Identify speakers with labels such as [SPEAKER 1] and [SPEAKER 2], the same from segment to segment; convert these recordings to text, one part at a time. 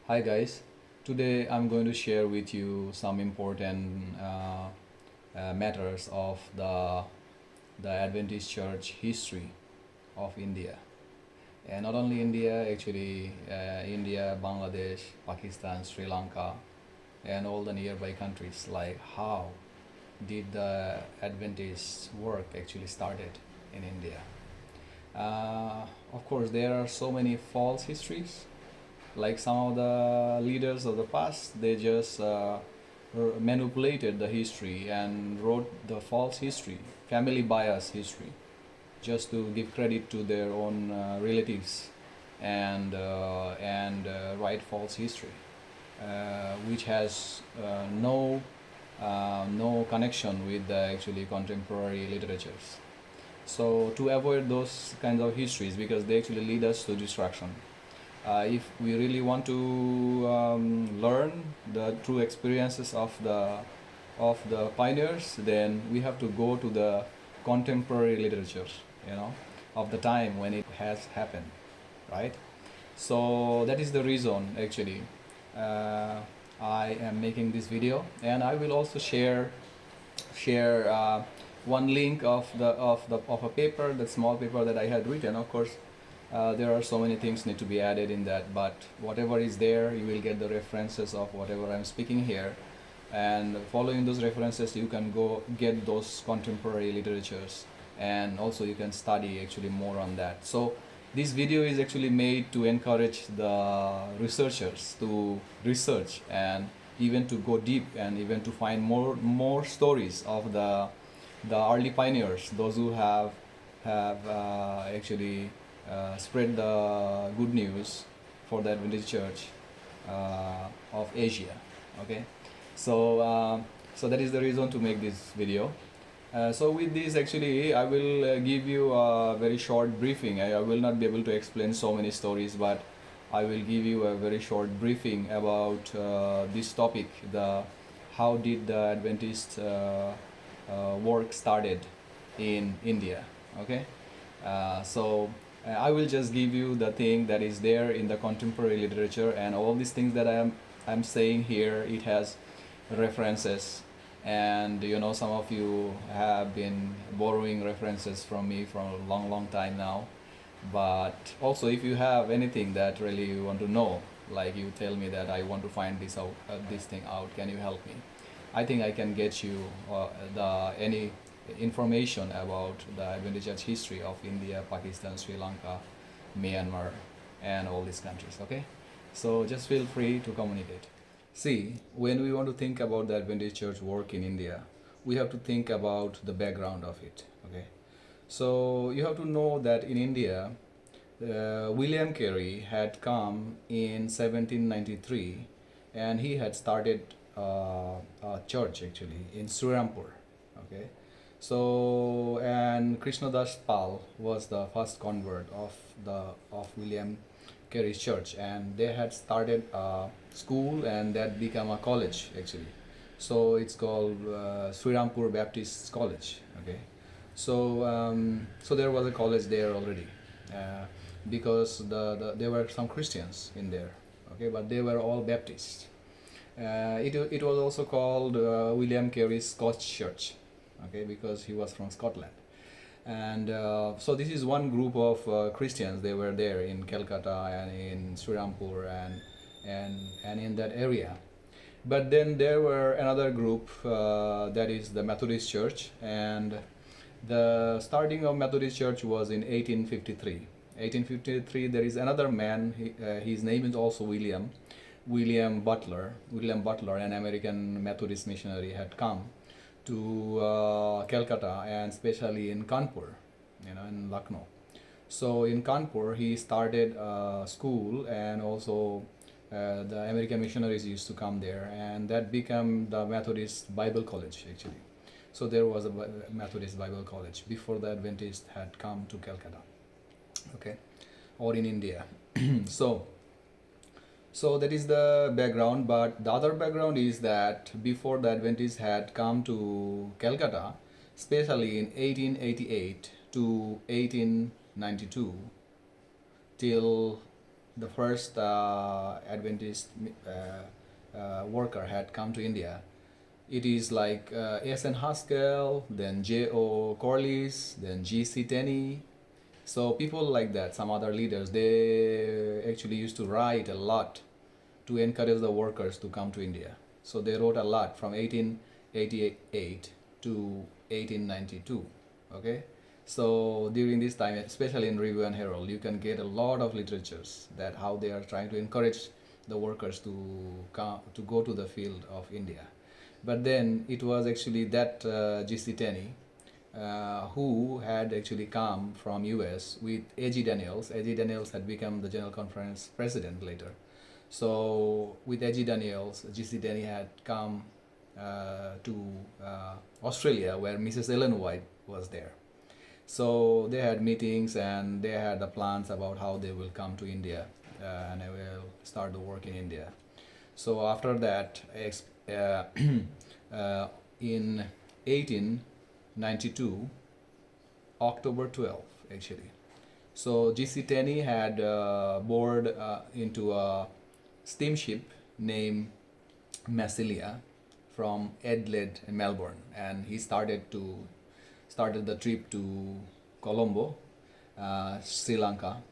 [SPEAKER 1] Hi guys, today I'm going to share with you some important matters of the Adventist Church history of India, and not only India, actually India, Bangladesh, Pakistan, Sri Lanka, and all the nearby countries. Like how did the Adventist work actually started in India? Of course, there are so many false histories, like some of the leaders of the past, they just manipulated the history and wrote the false history, family bias history, just to give credit to their own relatives, and write false history, which has no connection with the actually contemporary literatures. So to avoid those kinds of histories, because they actually lead us to destruction, if we really want to learn the true experiences of the pioneers, then we have to go to the contemporary literature, you know, of the time when it has happened, right? So that is the reason actually uh, I am making this video, and I will also share one link of a paper, that small paper that I had written. Of course, there are so many things need to be added in that, but whatever is there, you will get the references of whatever I'm speaking here, and following those references, you can go get those contemporary literatures, and also you can study actually more on that. So this video is actually made to encourage the researchers to research, and even to go deep, and even to find more stories of the early pioneers, those who have actually spread the good news for the Adventist Church of Asia. Okay, so so that is the reason to make this video. So with this, actually, I will give you a very short briefing. I will not be able to explain so many stories, but I will give you a very short briefing about this topic: the how did the Adventist work started in India. Okay, I will just give you the thing that is there in the contemporary literature, and all these things that I'm saying here, it has references, and you know, some of you have been borrowing references from me for a long time now. But also, if you have anything that really you want to know, like you tell me that I want to find this thing out, can you help me? I think I can get you the any information about the Adventist Church history of India, Pakistan, Sri Lanka, Myanmar, and all these countries. Okay, so just feel free to communicate. See, when we want to think about the Adventist Church work in India, we have to think about the background of it. Okay, so you have to know that in India, William Carey had come in 1793, and he had started a church actually in Srirampur. Okay, so and Krishnadas Pal was the first convert of William Carey's church, and they had started a school, and that became a college actually. So it's called Srirampur Baptist College. Okay, so there was a college there already, uh, because there were some Christians in there. Okay, but they were all Baptists. It was also called William Carey's Scotch Church. Okay, because he was from Scotland. And so this is one group of Christians. They were there in Calcutta and in Srirampur, and in that area. But then there were another group, that is the Methodist Church, and the starting of Methodist Church was in 1853. 1853, there is another man, his name is also William Butler. William Butler, an American Methodist missionary, had come to Calcutta, and especially in Kanpur, in Lucknow. So in Kanpur, he started a school, and also the American missionaries used to come there, and that became the Methodist Bible College actually. So there was a Methodist Bible College before the Adventists had come to Calcutta, okay, or in India. so so that is the background, but the other background is that before the Adventists had come to Calcutta, especially in 1888 to 1892, till the first Adventist worker had come to India. It is like S.N. Haskell, then J.O. Corliss, then G.C. Tenney. So people like that, some other leaders, they actually used to write a lot to encourage the workers to come to India. So they wrote a lot from 1888 to 1892. Okay, so during this time, especially in Review and Herald, you can get a lot of literatures that how they are trying to encourage the workers to come to go to the field of India. But then it was actually that G.C. Tenney who had actually come from US with A.G. Daniels. A.G. Daniels had become the General Conference president later. So with A.G. Daniels, G.C. Tenney had come to Australia, where Mrs. Ellen White was there. So they had meetings and they had the plans about how they will come to India and they will start the work in India. So after that, in 1892, October 12th, actually. So G.C. Tenney had boarded into a steamship named Massilia from Adelaide and Melbourne, and he started the trip to Colombo, Sri Lanka.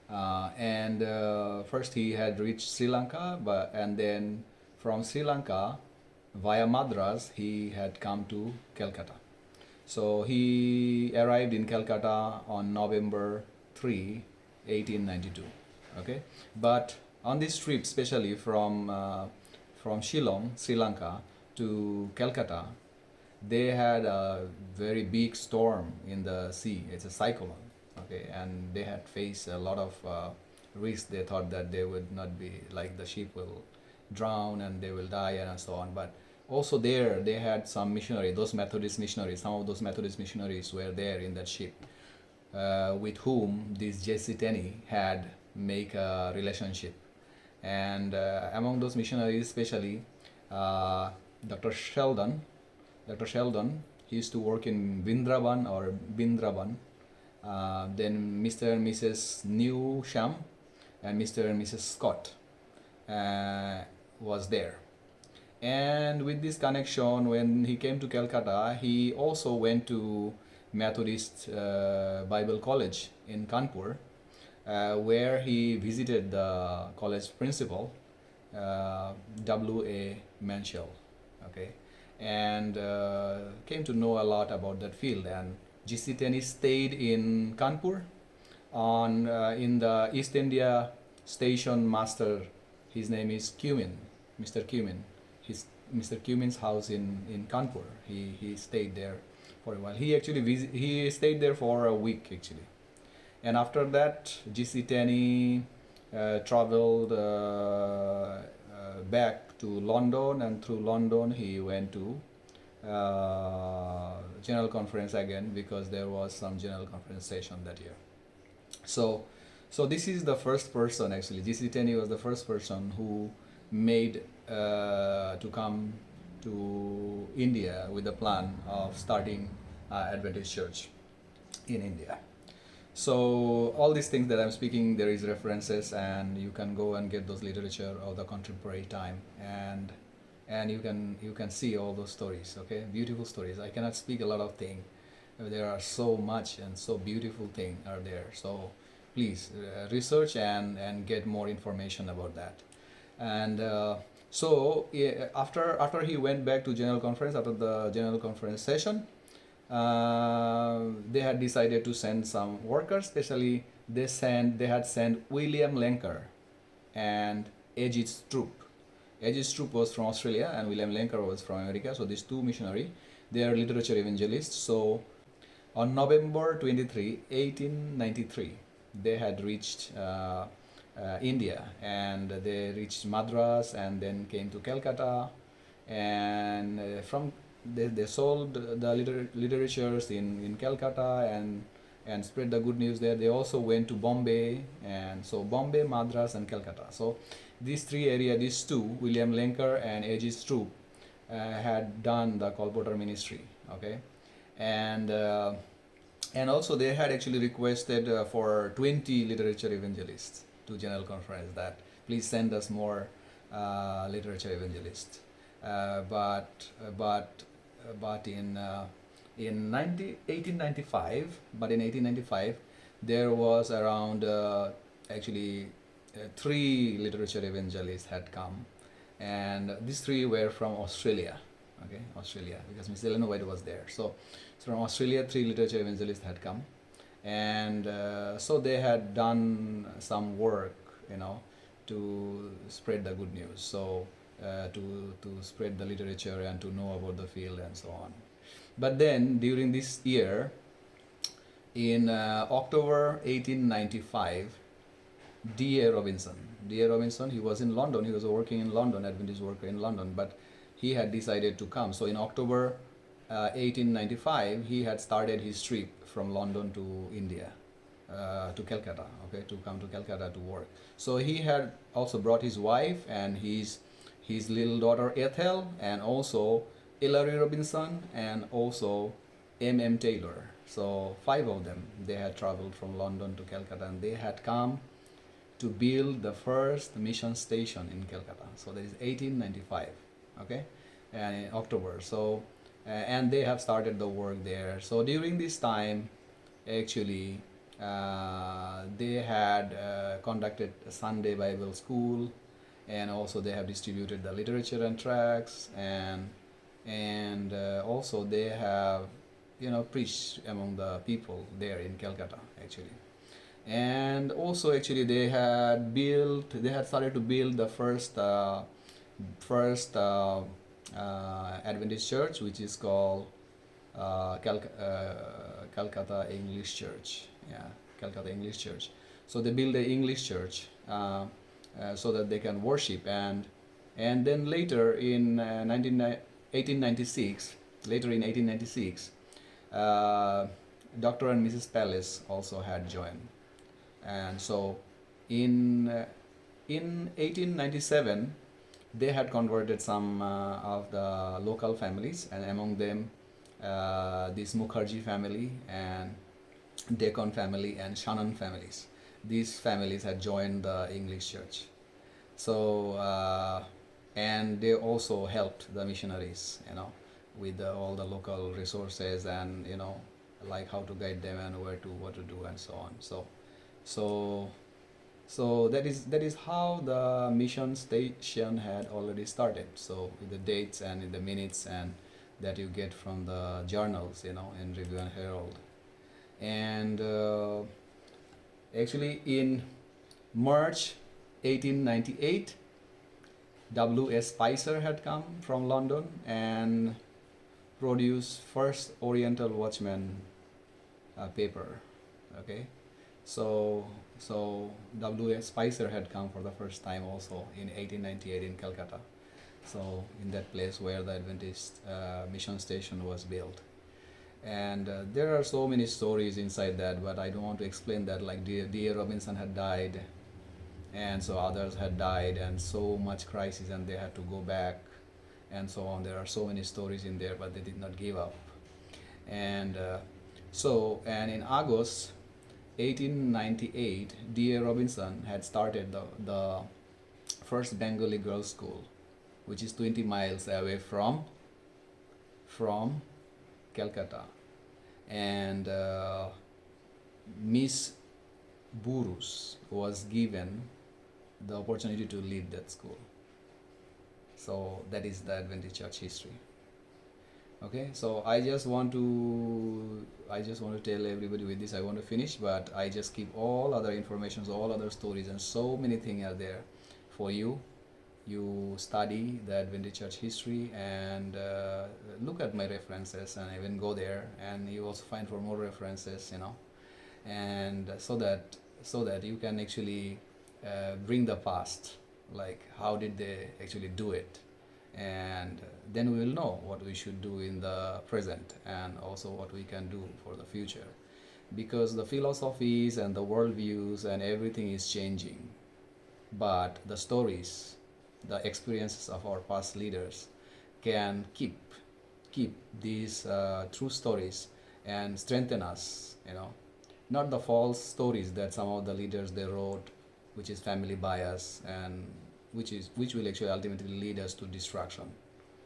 [SPEAKER 1] And first he had reached Sri Lanka, and then from Sri Lanka via Madras he had come to Calcutta. So he arrived in Calcutta on November 3, 1892. Okay, but on this trip, especially from Shillong, Sri Lanka to Calcutta, they had a very big storm in the sea. It's a cyclone. Okay, and they had faced a lot of risk. They thought that they would not be like the ship will drown and they will die and so on. But also there they had some missionaries, those Methodist missionaries. Some of those Methodist missionaries were there in that ship, with whom this J.C. Tenney had make a relationship. And among those missionaries, especially Dr. Sheldon. Dr. Sheldon, he used to work in Bindraban or Bindraban. Then Mr. and Mrs. Newsham and Mr. and Mrs. Scott was there. And with this connection, when he came to Calcutta, he also went to Methodist Bible College in Kanpur, where he visited the college principal, W.A. Manshell. Okay, and came to know a lot about that field. And G.C. Tenney stayed in Kanpur on in the East India Station Master. His name is Cumin, Mr. Cumin. Mr. Cumin's house in Kanpur. He stayed there for a while. He actually he stayed there for a week actually. And after that, G.C. Tenney traveled back to London, and through London he went to General Conference again, because there was some General Conference session that year. So this is the first person actually. G.C. Tenney was the first person who made to come to India with the plan of starting Adventist Church in India. So all these things that I'm speaking, there is references, and you can go and get those literature of the contemporary time, and you can see all those stories. Okay, beautiful stories. I cannot speak a lot of things. There are so much and so beautiful things are there. So please research and get more information about that. And after he went back to General Conference, after the General Conference session, they had decided to send some workers. Especially they had sent William Lenker and A.G. Stroop. A.G. Stroop was from Australia and William Lenker was from America. So these two missionaries, they are literature evangelists. So on November 23, 1893, they had reached India, and they reached Madras and then came to Calcutta, and from they sold the literatures in Calcutta and spread the good news there. They also went to Bombay, and so Bombay, Madras and Calcutta. So these three areas, these two, William Lenker and A.G. Stroop, had done the colporteur ministry. Okay, and also they had actually requested for 20 literature evangelists. to General Conference that please send us more literature evangelists. But in 1895, but in 1895, there was around actually three literature evangelists had come, and these three were from Australia. Okay, Australia, because Miss Ellen White was there. So from Australia, three literature evangelists had come, and so they had done some work, you know, to spread the good news. So to spread the literature and to know about the field and so on. But then during this year, in October 1895, D.A. Robinson. D.A. Robinson, he was in London. He was working in London, Adventist worker in London, but he had decided to come. So in October 1895, he had started his trip from London to India, to Calcutta, okay, to come to Calcutta to work. So he had also brought his wife and his little daughter Ethel, and also Ellery Robinson, and also M.M. Taylor. So five of them, they had traveled from London to Calcutta, and they had come to build the first mission station in Calcutta. So that is 1895, okay, and in October. So and they have started the work there. So during this time, actually, they had conducted a Sunday Bible school, and also they have distributed the literature and tracts, and also they have, you know, preached among the people there in Calcutta actually. And also actually they had started to build the first Adventist church, which is called Calcutta English Church. Yeah, Calcutta English Church. So they built the English church so that they can worship, and then later in 1896, Dr. and Mrs. Palace also had joined, and so in 1897 they had converted some of the local families, and among them this Mukherjee family and Decon family and Shannon families. These families had joined the English church. So and they also helped the missionaries, you know, with all the local resources, and, you know, like how to guide them and what to do and so on. So that is how the mission station had already started. So with the dates and in the minutes and that you get from the journals, you know, in Review and Herald. And actually in March 1898, W.S. Spicer had come from London and produced first Oriental Watchman paper. Okay, so W.S. Spicer had come for the first time also in 1898 in Calcutta. So in that place where the Adventist mission station was built. And there are so many stories inside that, but I don't want to explain that. Like D.A. Robinson had died, and so others had died, and so much crisis, and they had to go back, and so on. There are so many stories in there, but they did not give up. And and in August 1898, D.A. Robinson had started the first Bengali girls' school, which is 20 miles away from Calcutta. And Miss Burus was given the opportunity to lead that school. So that is the Adventist Church history. Okay, so I just want to tell everybody with this. I want to finish, but I just keep all other informations, all other stories, and so many things are there for you. You study the Adventist Church history and look at my references, and even go there, and you also find for more references, you know, and so that you can actually bring the past, like how did they actually do it, and then we will know what we should do in the present, and also what we can do for the future, because the philosophies and the worldviews and everything is changing, but the stories, the experiences of our past leaders can keep these true stories and strengthen us, you know, not the false stories that some of the leaders they wrote which is family bias, and which will actually ultimately lead us to destruction,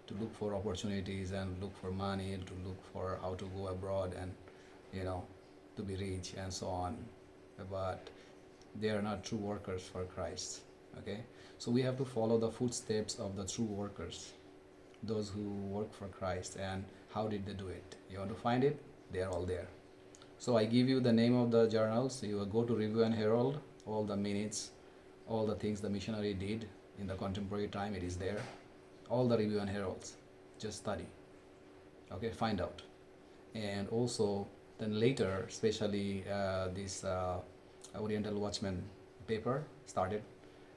[SPEAKER 1] to look for opportunities and look for money, to look for how to go abroad and, you know, to be rich and so on. But they are not true workers for Christ. Okay, so we have to follow the footsteps of the true workers, those who work for Christ. And how did they do it? You want to find it? They are all there. So I give you the name of the journals. You will go to Review and Herald, all the minutes, all the things the missionary did in the contemporary time, it is there. All the Review and Heralds. Just study. Okay, find out. And also, then later, especially this Oriental Watchman paper started,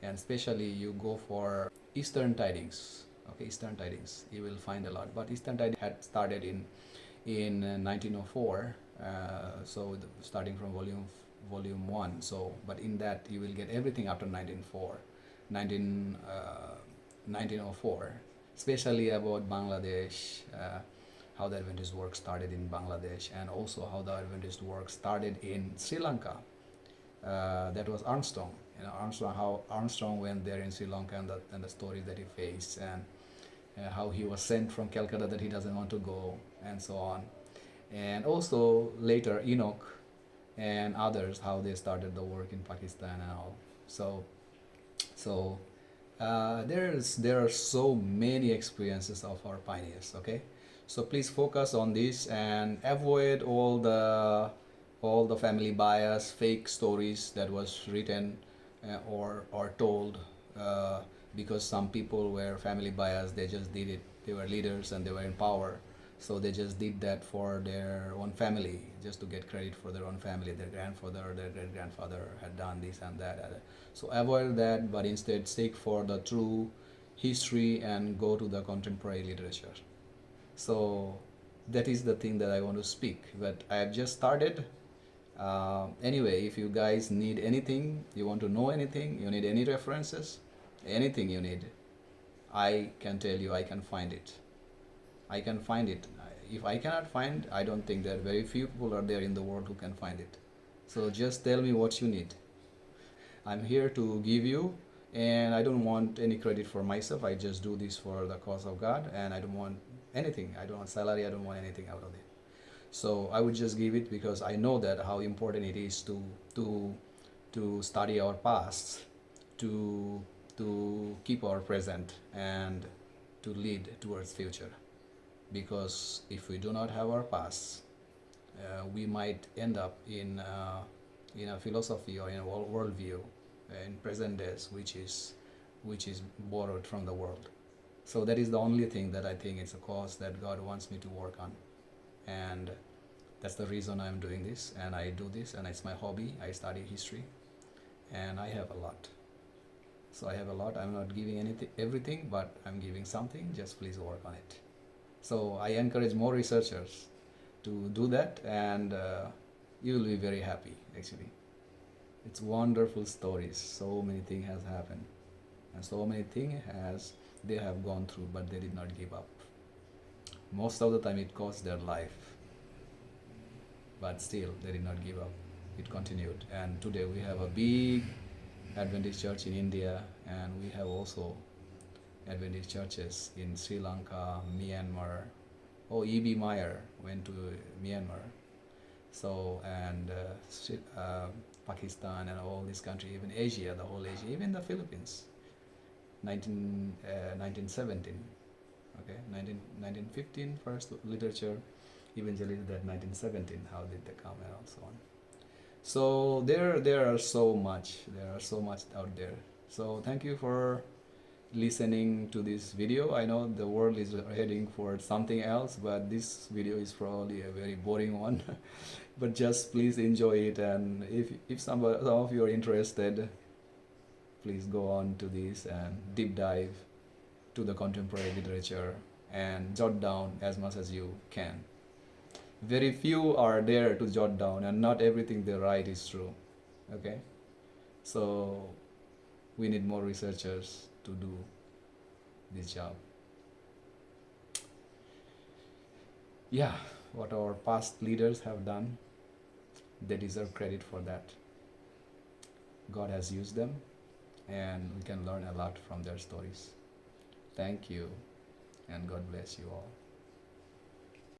[SPEAKER 1] and especially you go for Eastern Tidings. Okay, Eastern Tidings, you will find a lot. But Eastern Tidings had started in 1904, so starting from volume 1. So, but in that you will get everything after 1904, especially about Bangladesh, how the Adventist work started in Bangladesh, and also how the Adventist work started in Sri Lanka. That was Armstrong. You know, how Armstrong went there in Sri Lanka, and the stories that he faced, and how he was sent from Calcutta that he doesn't want to go, and so on. And also later Enoch and others, how they started the work in Pakistan and all. So there are so many experiences of our pioneers. Okay, so please focus on this and avoid all the family bias, fake stories that was written or told, because some people were family biased. They just did it. They were leaders and they were in power, so they just did that for their own family, just to get credit for their own family. Their grandfather or their great grandfather had done this and that. So avoid that, but instead seek for the true history and go to the contemporary literature. So that is the thing that I want to speak. But I have just started. Anyway, if you guys need anything, you want to know anything, you need any references, anything you need, I can tell you, I can find it. I can find it. If I cannot find, I don't think that very few people are there in the world who can find it. So just tell me what you need. I'm here to give you, and I don't want any credit for myself. I just do this for the cause of God, and I don't want anything. I don't want salary. I don't want anything out of it. So I would just give it because I know that how important it is to study our past, to keep our present, and to lead towards future. Because if we do not have our past, we might end up in a philosophy or in a worldview in present days, which is borrowed from the world. So that is the only thing that I think it's a cause that God wants me to work on, and that's the reason I'm doing this, and I do this, and it's my hobby. I study history, and I have a lot. So I have a lot. I'm not giving everything, but I'm giving something. Just please work on it. So I encourage more researchers to do that, and you will be very happy. Actually, it's wonderful stories. So many things has happened, and so many things they have gone through, but they did not give up. Most of the time, it cost their life, but still they did not give up. It continued, and today we have a big Adventist church in India, and we have also Adventist churches in Sri Lanka, Myanmar. Oh, E.B. Meyer went to Myanmar. So, and Pakistan and all these countries, even Asia, the whole Asia, even the Philippines. 1917, okay, 1915 first literature, eventually that 1917, how did they come and so on. So there are so much out there. So thank you for listening to this video. I know the world is heading for something else, but this video is probably a very boring one. But just please enjoy it, and if some of you are interested, please go on to this and deep dive to the contemporary literature and jot down as much as you can. Very few are there to jot down, and not everything they write is true. Okay, so we need more researchers to do this job. Yeah, what our past leaders have done, they deserve credit for that. God has used them, and we can learn a lot from their stories. Thank you, and God bless you all.